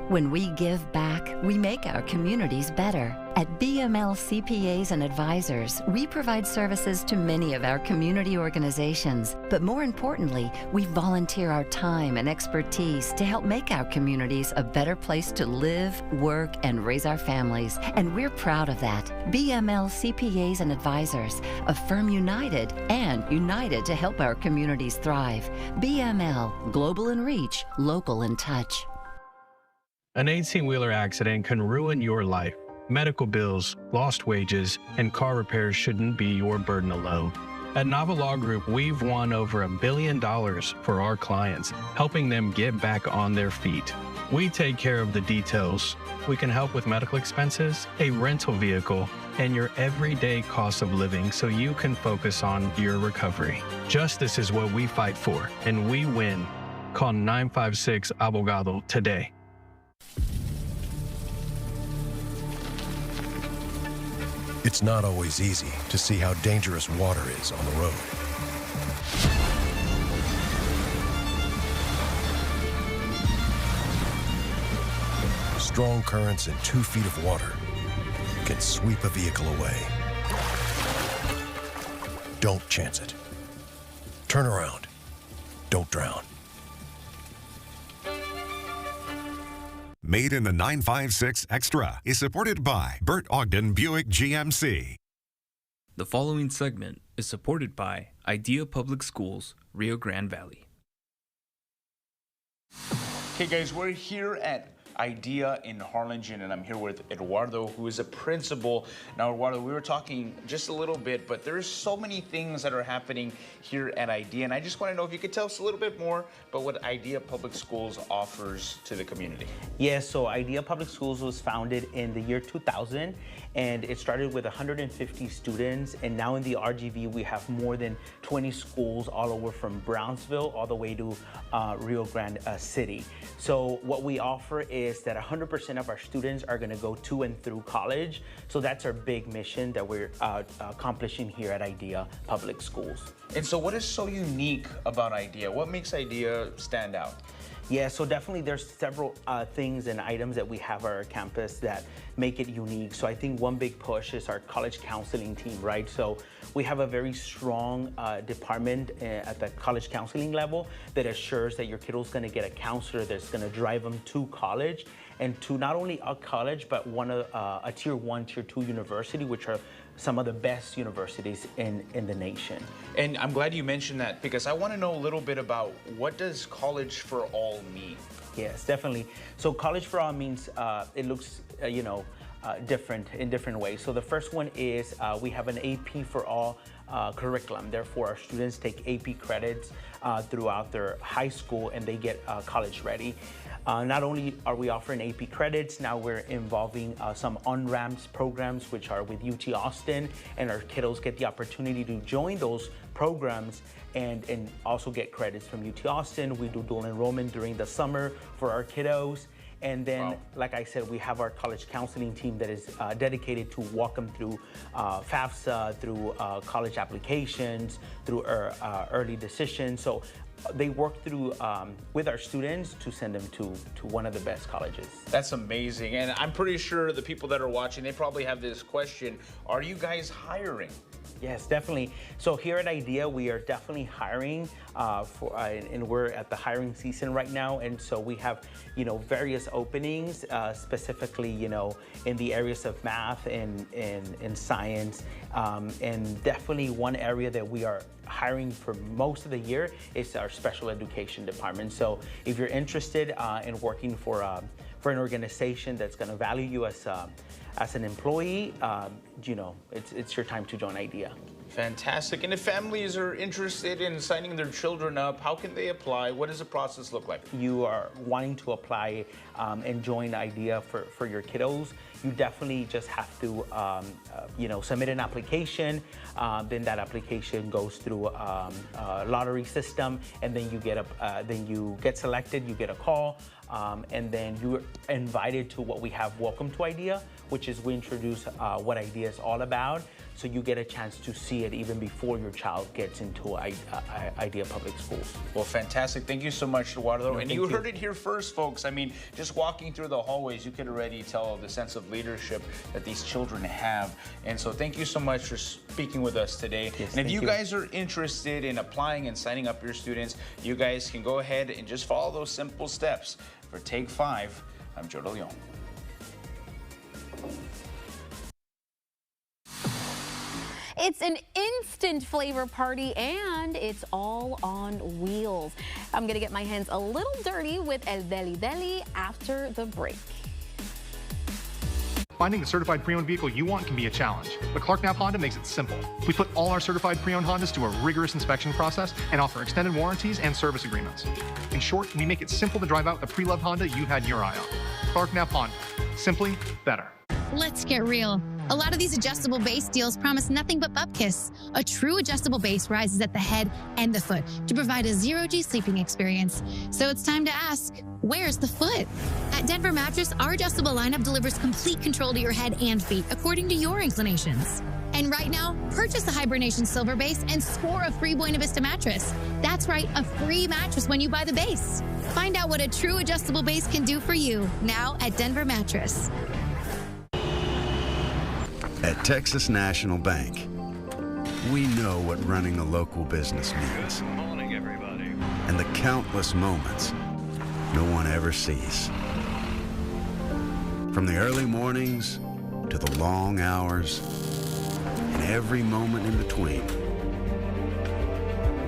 When we give back, we make our communities better. At BML CPAs and Advisors, we provide services to many of our community organizations. But more importantly, we volunteer our time and expertise to help make our communities a better place to live, work, and raise our families. And we're proud of that. BML CPAs and Advisors, a firm united and united to help our communities thrive. BML, global in reach, local in touch. An 18-wheeler accident can ruin your life. Medical bills, lost wages, and car repairs shouldn't be your burden alone. At Nava Law Group, we've won over $1 billion for our clients, helping them get back on their feet. We take care of the details. We can help with medical expenses, a rental vehicle, and your everyday cost of living so you can focus on your recovery. Justice is what we fight for, and we win. Call 956-ABOGADO today. It's not always easy to see how dangerous water is on the road. Strong currents and 2 feet of water can sweep a vehicle away. Don't chance it. Turn around. Don't drown. Made in the 956 Extra is supported by Bert Ogden Buick GMC. The following segment is supported by Idea Public Schools, Rio Grande Valley. Okay, guys, we're here at Idea in Harlingen, and I'm here with Eduardo, who is a principal. Now, Eduardo, we were talking just a little bit, but there's so many things that are happening here at Idea, and I just want to know if you could tell us a little bit more about what Idea Public Schools offers to the community. Yes, so Idea Public Schools was founded in the year 2000, and it started with 150 students, and now in the RGV we have more than 20 schools all over from Brownsville all the way to Rio Grande City. So what we offer is that 100% of our students are going to go to and through college. So that's our big mission that we're accomplishing here at Idea Public Schools. And so what is so unique about Idea? What makes Idea stand out? Yeah, so definitely there's several things and items that we have at our campus that make it unique. So I think one big push is our college counseling team, right? So we have a very strong department at the college counseling level that assures that your kiddo's gonna get a counselor that's gonna drive them to college, and to not only a college, but a tier 1, tier 2 university, which are some of the best universities in the nation. And I'm glad you mentioned that, because I want to know a little bit about what does College for All mean? Yes, definitely. So College for All means it looks, different in different ways. So the first one is we have an AP for All curriculum. Therefore, our students take AP credits throughout their high school and they get college ready. Not only are we offering AP credits, now we're involving some on-ramps programs, which are with UT Austin, and our kiddos get the opportunity to join those programs and also get credits from UT Austin. We do dual enrollment during the summer for our kiddos. And then, like I said, we have our college counseling team that is dedicated to walk them through FAFSA, through college applications, through early decisions. So they work through with our students to send them to one of the best colleges. That's amazing. And I'm pretty sure the people that are watching, they probably have this question: are you guys hiring? Yes, definitely. So here at IDEA, we are definitely hiring and we're at the hiring season right now. And so we have, various openings, specifically, in the areas of math and science. And definitely one area that we are hiring for most of the year is our special education department. So if you're interested in working for an organization that's going to value you as an employee, it's your time to join IDEA. Fantastic. And if families are interested in signing their children up, how can they apply? What does the process look like? You are wanting to apply and join IDEA for your kiddos, you definitely just have to, submit an application. Then that application goes through a lottery system, and then you get selected. You get a call, and then you're invited to what we have Welcome to IDEA, which is we introduce what IDEA is all about. So you get a chance to see it even before your child gets into IDEA Public Schools. Well, fantastic. Thank you so much, Eduardo. No, and you heard it here first, folks. I mean, just walking through the hallways, you could already tell the sense of leadership that these children have. And so thank you so much for speaking with us today. Yes, and if you guys are interested in applying and signing up your students, you guys can go ahead and just follow those simple steps. For Take 5, I'm Joe DeLeon. It's an instant flavor party, and it's all on wheels. I'm gonna get my hands a little dirty with El Deli Deli after the break. Finding the certified pre-owned vehicle you want can be a challenge, but Clark Knapp Honda makes it simple. We put all our certified pre-owned Hondas through a rigorous inspection process and offer extended warranties and service agreements. In short, we make it simple to drive out the pre-loved Honda you had your eye on. Clark Knapp Honda, simply better. Let's get real. A lot of these adjustable base deals promise nothing but bupkis. A true adjustable base rises at the head and the foot to provide a zero-G sleeping experience. So it's time to ask, where's the foot? At Denver Mattress, our adjustable lineup delivers complete control to your head and feet according to your inclinations. And right now, purchase the Hibernation Silver Base and score a free Buena Vista mattress. That's right, a free mattress when you buy the base. Find out what a true adjustable base can do for you now at Denver Mattress. At Texas National Bank, we know what running a local business means. Good morning, everybody. And the countless moments no one ever sees. From the early mornings to the long hours and every moment in between,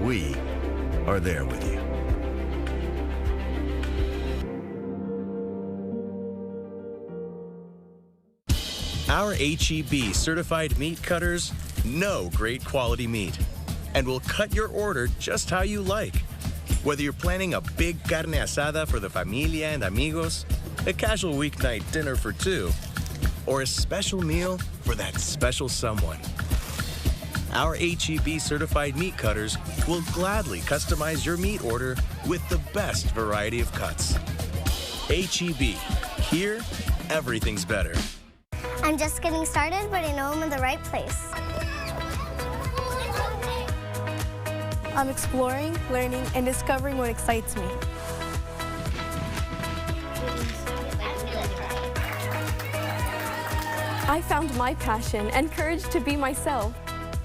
we are there with you. Our H-E-B certified meat cutters know great quality meat and will cut your order just how you like. Whether you're planning a big carne asada for the familia and amigos, a casual weeknight dinner for two, or a special meal for that special someone, our H-E-B certified meat cutters will gladly customize your meat order with the best variety of cuts. H-E-B, here, everything's better. I'm just getting started, but I know I'm in the right place. I'm exploring, learning, and discovering what excites me. I found my passion and courage to be myself.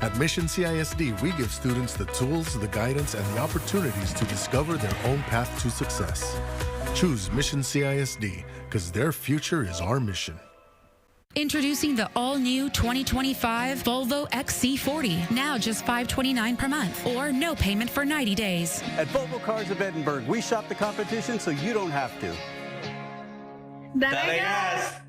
At Mission CISD, we give students the tools, the guidance, and the opportunities to discover their own path to success. Choose Mission CISD, because their future is our mission. Introducing the all-new 2025 Volvo XC40. Now just $529 per month or no payment for 90 days. At Volvo Cars of Edinburgh, we shop the competition so you don't have to. Dale gas.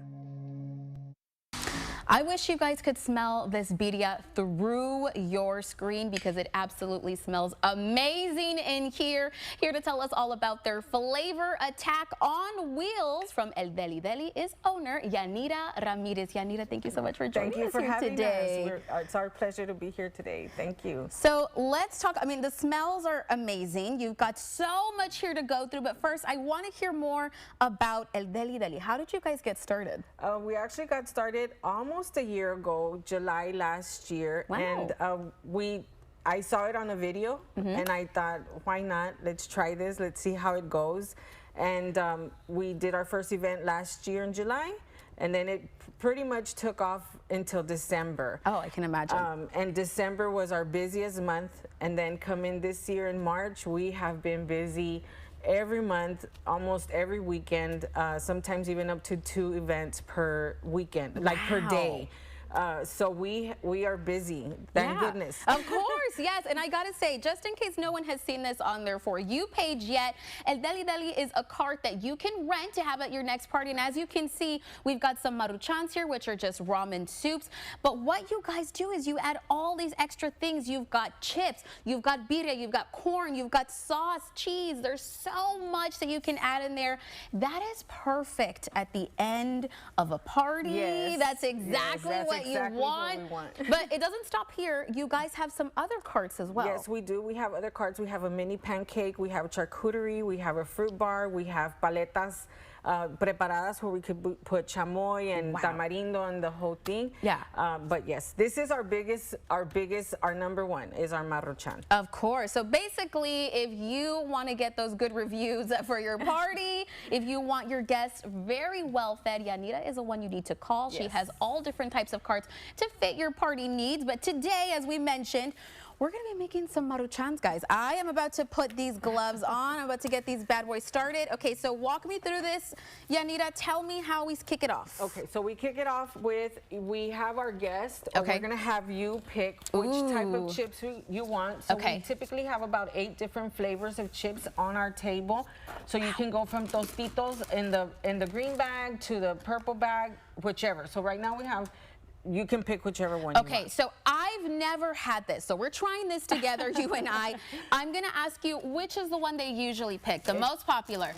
I wish you guys could smell this birria through your screen because it absolutely smells amazing in here. Here to tell us all about their flavor attack on wheels from El Deli Deli is owner Yanira Ramirez. Yanira, thank you so much for joining us here today. It's our pleasure to be here today. Thank you. So let's talk. I mean, the smells are amazing. You've got so much here to go through. But first, I want to hear more about El Deli Deli. How did you guys get started? We actually got started almost a year ago, July last year. Wow. And I saw it on a video, and I thought, why not? Let's try this. Let's see how it goes. And we did our first event last year in July, and then it pretty much took off until December. Oh, I can imagine. And December was our busiest month, and then coming this year in March, we have been busy every month, almost every weekend, sometimes even up to 2 events per weekend, like per day. So we are busy, thank goodness. Of course, yes. And I gotta say, just in case no one has seen this on their For You page yet, El Deli Deli is a cart that you can rent to have at your next party. And as you can see, we've got some maruchans here, which are just ramen soups. But what you guys do is you add all these extra things. You've got chips, you've got birria, you've got corn, you've got sauce, cheese. There's so much that you can add in there. That is perfect at the end of a party. Yes. That's exactly what you want. But it doesn't stop here. You guys have some other carts as well. Yes, we do. We have other carts. We have a mini pancake. We have a charcuterie. We have a fruit bar. We have paletas preparadas where we could put chamoy and tamarindo and the whole thing. Yeah. But yes, this is our number one is our maruchan. Of course. So basically, if you want to get those good reviews for your party, if you want your guests very well fed, Yanira is the one you need to call. Yes. She has all different types of carts to fit your party needs. But today, as we mentioned, we're going to be making some maruchans, guys. I am about to put these gloves on. I'm about to get these bad boys started. Okay, so walk me through this. Yanira, tell me how we kick it off. Okay, so we kick it off with, we have our guest. Okay. We're going to have you pick which type of chips you want. So we typically have about 8 different flavors of chips on our table. So you can go from Tostitos in the green bag to the purple bag, whichever. So right now we have, you can pick whichever one you want. Okay, so I've never had this. So we're trying this together, you and I. I'm going to ask you, which is the one they usually pick, the most popular?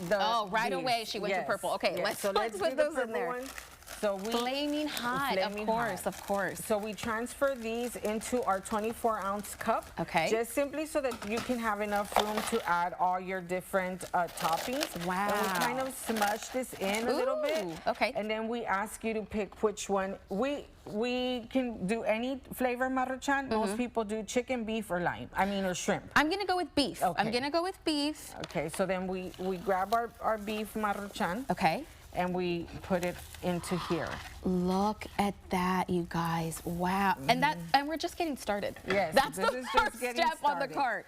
Right away she went to purple. Okay, let's put those in there. So we flaming hot, of course. So we transfer these into our 24-ounce cup. Okay. Just simply so that you can have enough room to add all your different toppings. Wow. And we kind of smush this in a little bit. Okay. And then we ask you to pick which one. We can do any flavor maruchan. Most people do chicken, beef, or lime. Or shrimp. I'm gonna go with beef. Okay. I'm gonna go with beef. Okay. So then we grab our beef maruchan. Okay. And we put it into here. Look at that, you guys. Wow. And we're just getting started. Yes. That's the first step on the cart.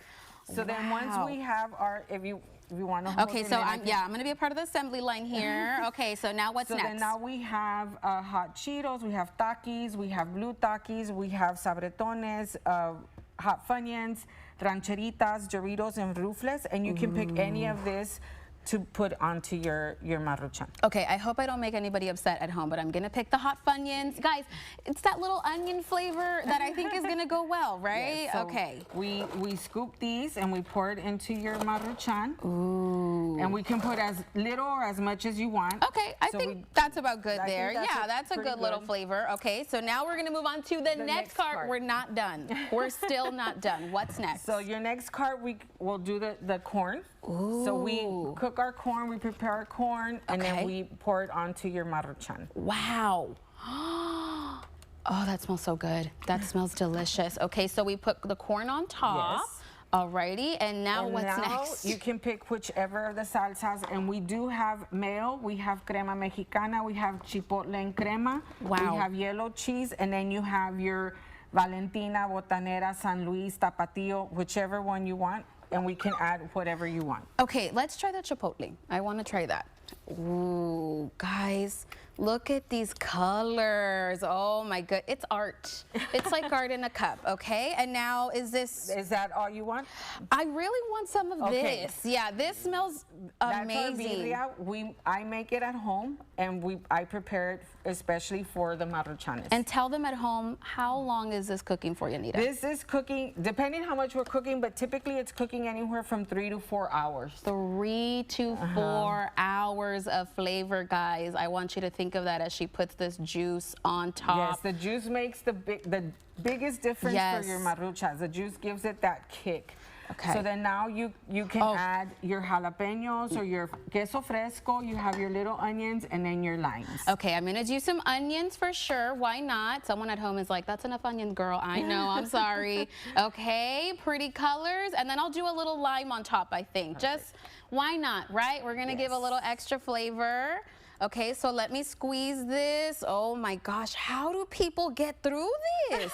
So then once we have our, if you want to hold Okay, so I'm going to be a part of the assembly line here. Okay, so now what's next? So then now we have hot Cheetos, we have Takis, we have blue Takis, we have Sabretones, hot Funyuns, Rancheritas, Doritos, and Rufles, and you can pick any of this to put onto your maruchan. Okay, I hope I don't make anybody upset at home, but I'm gonna pick the hot Funyuns. Guys, it's that little onion flavor that I think is gonna go well, right? Yes, so okay. We scoop these and we pour it into your maruchan. Ooh. And we can put as little or as much as you want. Okay, I think that's about good there. Yeah, that's a good little flavor. Okay, so now we're gonna move on to the next cart. We're not done. We're still not done. What's next? So your next cart, we'll do the corn. Ooh. So we cook our corn, we prepare our corn, and then we pour it onto your maruchan. Wow. Oh, that smells so good. That smells delicious. Okay, so we put the corn on top. Yes. Alrighty, and now what's next? You can pick whichever of the salsas, and we do have mayo, we have crema mexicana, we have chipotle en crema, we have yellow cheese, and then you have your Valentina, Botanera, San Luis, Tapatio, whichever one you want, and we can add whatever you want. Okay, let's try the chipotle. I want to try that. Ooh, guys, look at these colors. Oh my good, it's art. It's like art in a cup, okay? And now is that all you want? I really want some of this. Yeah, this smells amazing. That's our birria. I make it at home, and I prepare it especially for the Maruchanes. And tell them at home, how long is this cooking for you, Anita? This is cooking, depending how much we're cooking, but typically it's cooking anywhere from 3 to 4 hours. 3 to 4 hours of flavor, guys. I want you to think of that as she puts this juice on top. Yes, the juice makes the biggest difference for your maruchas. The juice gives it that kick. Okay. So then now you can add your jalapenos or your queso fresco. You have your little onions and then your limes. Okay, I'm gonna do some onions for sure. Why not? Someone at home is like, that's enough onion, girl. I know, I'm sorry. Okay, pretty colors. And then I'll do a little lime on top, I think. Just, why not, right? We're gonna give a little extra flavor. Okay, so let me squeeze this. Oh my gosh, how do people get through this?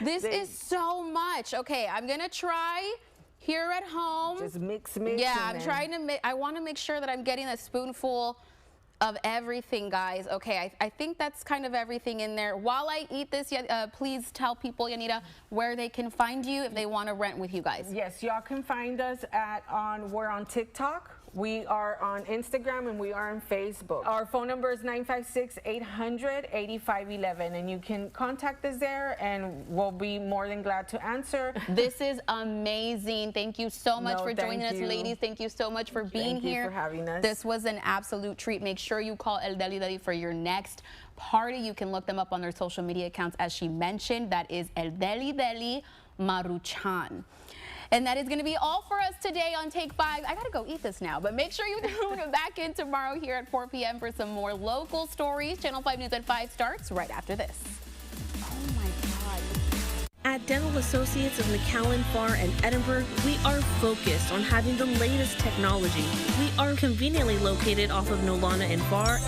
This is so much. Okay, I'm gonna try here at home. Just mix. Yeah, I'm trying to mix. I wanna make sure that I'm getting a spoonful of everything, guys. Okay, I think that's kind of everything in there. While I eat this, please tell people, Yanira, where they can find you if they wanna rent with you guys. Yes, y'all can find us we're on TikTok. We are on Instagram and we are on Facebook. Our phone number is 956-800-8511, and you can contact us there and we'll be more than glad to answer. This is amazing. Thank you so much for joining us, ladies. Thank you so much for being here. Thank you for having us. This was an absolute treat. Make sure you call El Deli Deli for your next party. You can look them up on their social media accounts, as she mentioned. That is El Deli Deli Maruchan. And that is going to be all for us today on Take 5. I got to go eat this now, but make sure you tune back in tomorrow here at 4 p.m. for some more local stories. Channel 5 News at 5 starts right after this. Oh my God. At Dental Associates of McAllen, Farr, and Edinburgh, we are focused on having the latest technology. We are conveniently located off of Nolana and Farr.